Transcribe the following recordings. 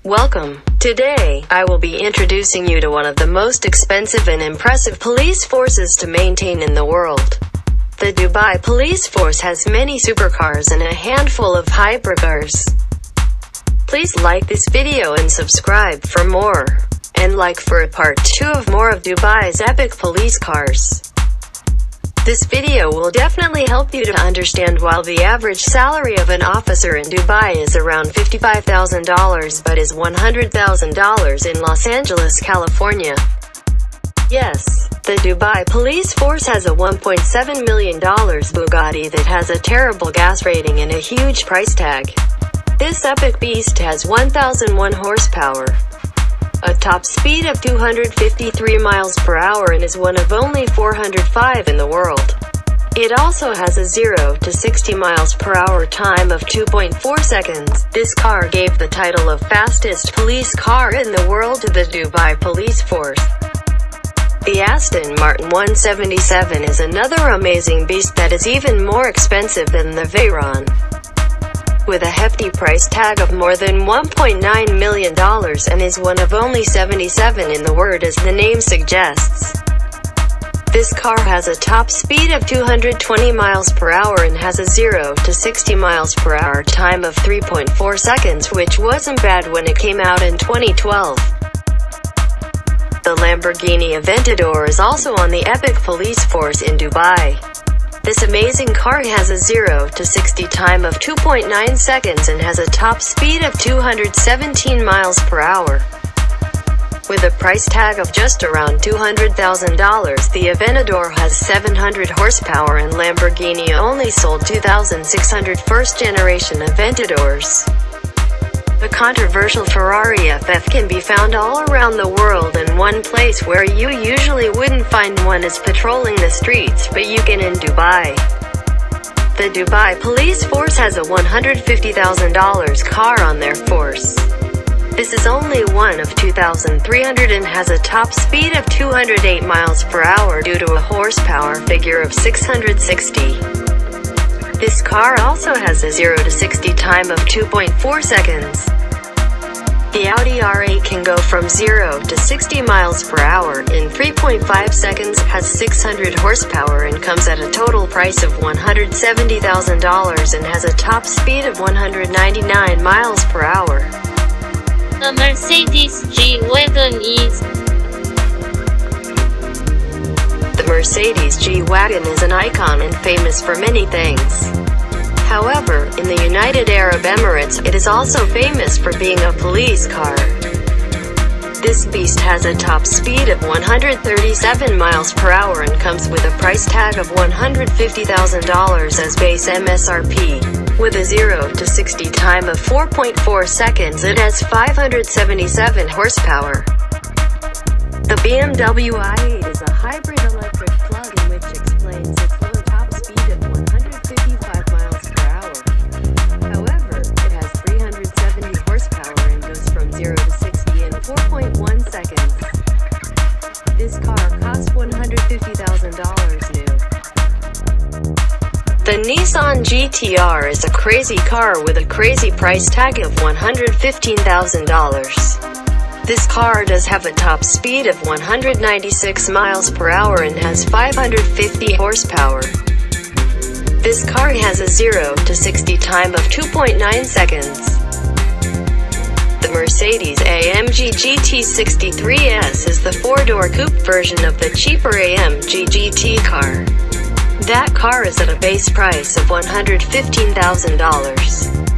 Welcome. Today, I will be introducing you to one of the most expensive and impressive police forces to maintain in the world. The Dubai Police Force has many supercars and a handful of hypercars. Please like this video and subscribe for more. And like for a part 2 of more of Dubai's epic police cars. This video will definitely help you to understand why the average salary of an officer in Dubai is around $55,000 but is $100,000 in Los Angeles, California. Yes, the Dubai Police Force has a $1.7 million Bugatti that has a terrible gas rating and a huge price tag. This epic beast has 1,001 horsepower, a top speed of 253 miles per hour and is one of only 405 in the world. It also has a 0 to 60 miles per hour time of 2.4 seconds. This car gave the title of fastest police car in the world to the Dubai Police Force. The Aston Martin 177 is another amazing beast that is even more expensive than the Chiron, with a hefty price tag of more than $1.9 million and is one of only 77 in the world, as the name suggests. This car has a top speed of 220 miles per hour and has a 0 to 60 miles per hour time of 3.4 seconds, which wasn't bad when it came out in 2012. The Lamborghini Aventador is also on the epic police force in Dubai. This amazing car has a 0 to 60 time of 2.9 seconds and has a top speed of 217 miles per hour. With a price tag of just around $200,000, the Aventador has 700 horsepower and Lamborghini only sold 2,600 first-generation Aventadors. The controversial Ferrari FF can be found all around the world, and one place where you usually wouldn't find one is patrolling the streets, but you can in Dubai. The Dubai Police Force has a $150,000 car on their force. This is only one of 2,300 and has a top speed of 208 miles per hour due to a horsepower figure of 660. This car also has a 0 to 60 time of 2.4 seconds. The Audi R8 can go from 0 to 60 miles per hour in 3.5 seconds, has 600 horsepower and comes at a total price of $170,000 and has a top speed of 199 miles per hour. The Mercedes G Wagon is. The Mercedes G Wagon is an icon and famous for many things. However, in the United Arab Emirates, it is also famous for being a police car. This beast has a top speed of 137 miles per hour and comes with a price tag of $150,000 as base MSRP. With a 0 to 60 time of 4.4 seconds, it has 577 horsepower. The BMW i8 is a hybrid electric plug-in which explains its low top speed of 155 miles per hour. However, it has 370 horsepower and goes from 0 to 60 in 4.1 seconds. This car costs $150,000 new. The Nissan GTR is a crazy car with a crazy price tag of $115,000. This car does have a top speed of 196 miles per hour and has 550 horsepower. This car has a 0 to 60 time of 2.9 seconds. The Mercedes AMG GT 63S is the 4-door coupe version of the cheaper AMG GT car. That car is at a base price of $115,000.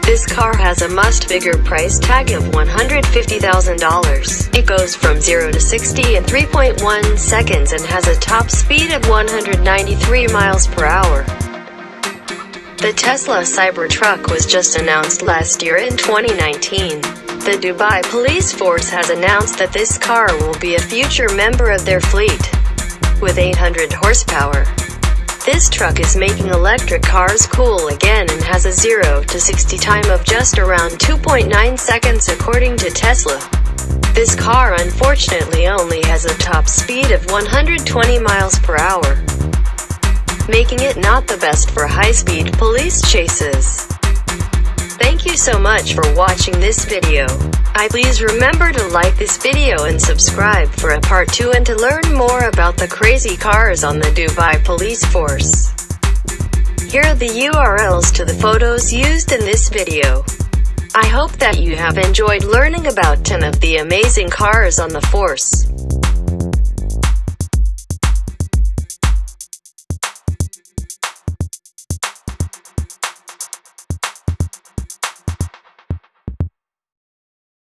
This car has a much bigger price tag of $150,000. It goes from 0 to 60 in 3.1 seconds and has a top speed of 193 miles per hour. The Tesla Cybertruck was just announced last year in 2019. The Dubai Police Force has announced that this car will be a future member of their fleet. With 800 horsepower, this truck is making electric cars cool again and has a 0 to 60 time of just around 2.9 seconds according to Tesla. This car unfortunately only has a top speed of 120 miles per hour, making it not the best for high-speed police chases. Thank you so much for watching this video. Please remember to like this video and subscribe for a part 2 and to learn more about the crazy cars on the Dubai Police Force. Here are the URLs to the photos used in this video. I hope that you have enjoyed learning about 10 of the amazing cars on the force.